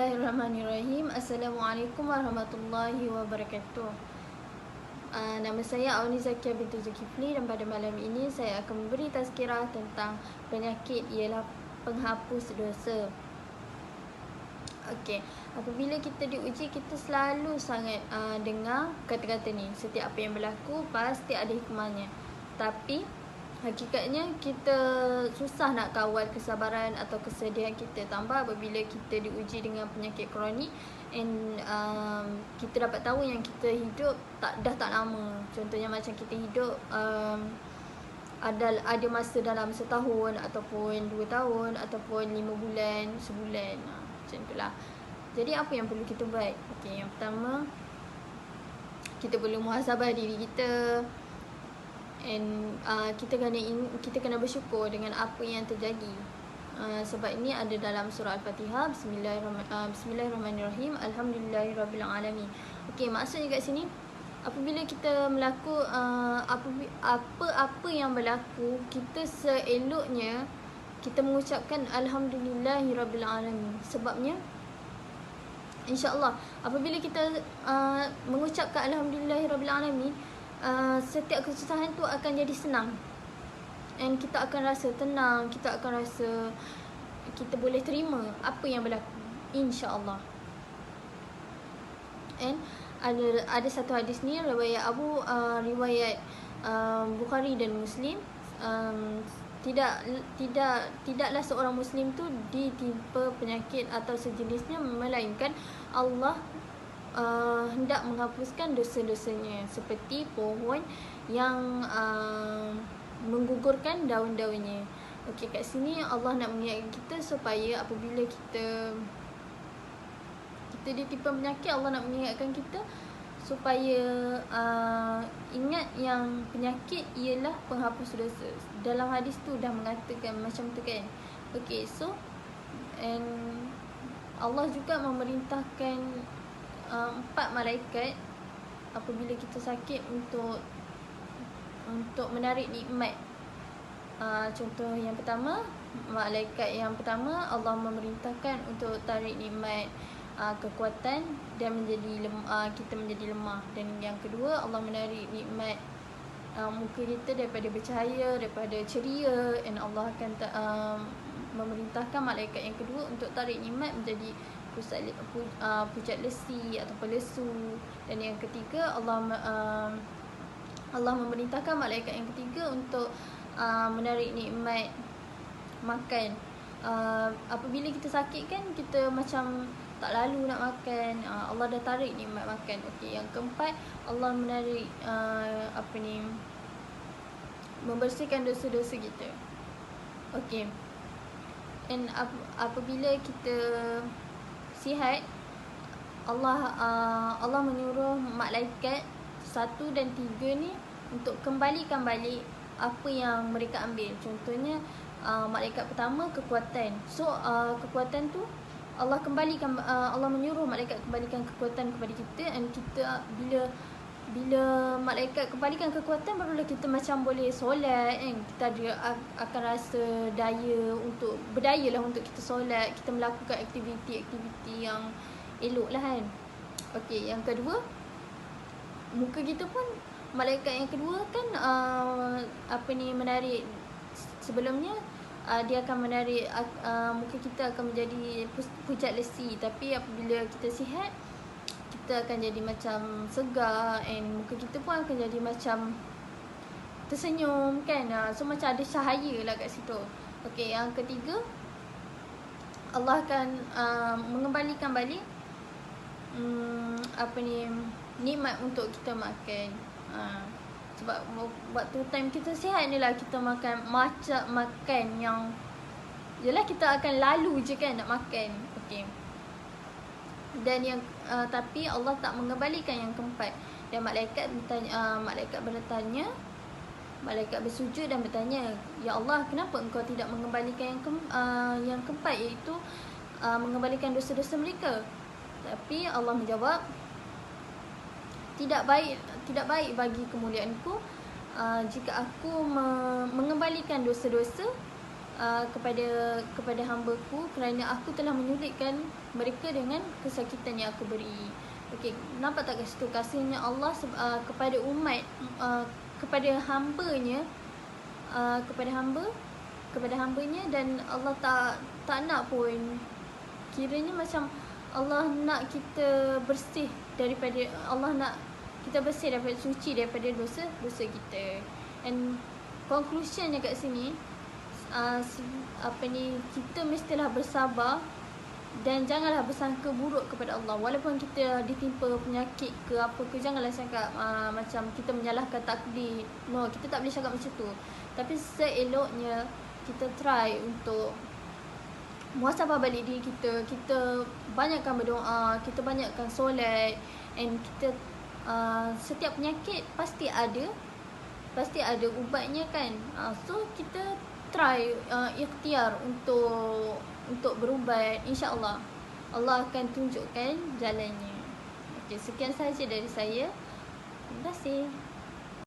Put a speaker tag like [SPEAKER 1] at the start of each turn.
[SPEAKER 1] Bismillahirrahmanirrahim. Assalamualaikum warahmatullahi wabarakatuh. Nama saya Auni Zakia binti Zulkifli dan pada malam ini saya akan memberi tazkirah tentang penyakit ialah penghapus dosa. Okey, apabila kita diuji, kita selalu sangat dengar kata-kata ni. Setiap apa yang berlaku pasti ada hikmahnya. Tapi hakikatnya kita susah nak kawal kesabaran atau kesedihan kita, tambah apabila kita diuji dengan penyakit kronik and kita dapat tahu yang kita hidup dah tak lama. Contohnya macam kita hidup ada masa dalam setahun ataupun 2 tahun ataupun 5 bulan, sebulan, macam itulah. Jadi apa yang perlu kita buat? Okey, yang pertama, kita perlu muhasabah diri kita. And kita kena bersyukur dengan apa yang terjadi. Sebab ini ada dalam surah Al-Fatihah. Bismillahirrahmanirrahim. Alhamdulillahirabbil alamin. Okey, maksudnya kat sini, apabila kita apa-apa yang berlaku, kita seeloknya kita mengucapkan Alhamdulillahirabbil alamin. Sebabnya insya-Allah apabila kita mengucapkan Alhamdulillahirabbil alamin, setiap kesusahan tu akan jadi senang. And kita akan rasa tenang, kita akan rasa kita boleh terima apa yang berlaku, insya-Allah. And ada satu hadis ni riwayat Bukhari dan Muslim. Tidaklah seorang Muslim tu ditimpa penyakit atau sejenisnya melainkan Allah hendak menghapuskan dosa-dosanya, seperti pohon yang menggugurkan daun-daunnya. Okey, kat sini Allah nak mengingatkan kita supaya apabila kita ditimpa penyakit, Allah nak mengingatkan kita supaya ingat yang penyakit ialah penghapus dosa. Dalam hadis tu dah mengatakan macam tu kan. Okey, so and Allah juga memerintahkan 4 malaikat apabila kita sakit untuk menarik nikmat. Contoh yang pertama, malaikat yang pertama Allah memerintahkan untuk tarik nikmat kekuatan dan kita menjadi lemah. Dan yang kedua, Allah menarik nikmat muka kita daripada bercahaya, daripada ceria, dan Allah akan memerintahkan malaikat yang kedua untuk tarik nikmat menjadi pucat lesi ataupun lesu. Dan yang ketiga, Allah memerintahkan malaikat yang ketiga untuk menarik nikmat makan. Apabila kita sakit kan, kita macam tak lalu nak makan, Allah dah tarik nikmat makan. Okey, yang keempat, Allah menarik membersihkan dosa-dosa kita. Okey, and apabila kita sihat, Allah menyuruh malaikat 1 dan 3 ni untuk kembalikan balik apa yang mereka ambil. Contohnya malaikat pertama kekuatan. So kekuatan tu Allah menyuruh malaikat kembalikan kekuatan kepada kita. Dan kita bila malaikat kembalikan kekuatan, barulah kita macam boleh solat kan. Kita akan rasa berdaya lah untuk kita solat, kita melakukan aktiviti-aktiviti yang elok lah kan. Okey, yang kedua, muka kita pun malaikat yang kedua kan menarik. Sebelumnya dia akan menarik muka kita akan menjadi pucat lesi. Tapi apabila kita sihat, kita akan jadi macam segar, and muka kita pun akan jadi macam tersenyum kan. So macam ada cahaya lah kat situ. Okey, yang ketiga, Allah akan mengembalikan balik nikmat untuk kita makan. Sebab waktu time kita sihat ni lah kita makan yang yelah kita akan lalu je kan nak makan. Okey. Dan yang tapi Allah tak mengembalikan yang keempat. Dan malaikat bersujud dan bertanya, "Ya Allah, kenapa engkau tidak mengembalikan yang keempat, iaitu mengembalikan dosa-dosa mereka?" Tapi Allah menjawab, tidak baik bagi kemuliaanku jika aku mengembalikan dosa-dosa kepada hamba-Ku kerana aku telah menyulitkan mereka dengan kesakitan yang aku beri. Okey, nampak tak kat situ kasihnya Allah kepada umat, kepada hamba-Nya, kepada hamba-Nya, dan Allah tak nak pun, kiranya macam Allah nak kita bersih daripada, Allah nak kita bersih daripada, suci daripada dosa kita. And conclusionnya kat sini, kita mestilah bersabar dan janganlah bersangka buruk kepada Allah. Walaupun kita ditimpa penyakit ke apa ke, janganlah cakap macam kita menyalahkan takdir. No, kita tak boleh cakap macam tu. Tapi seeloknya kita try untuk muhasabah balik diri kita. Kita banyakkan berdoa, kita banyakkan solat, and kita setiap penyakit pasti ada ubatnya kan. So kita try ikhtiar untuk berubat. InsyaAllah Allah akan tunjukkan jalannya. Okey, sekian sahaja dari saya. Terima kasih.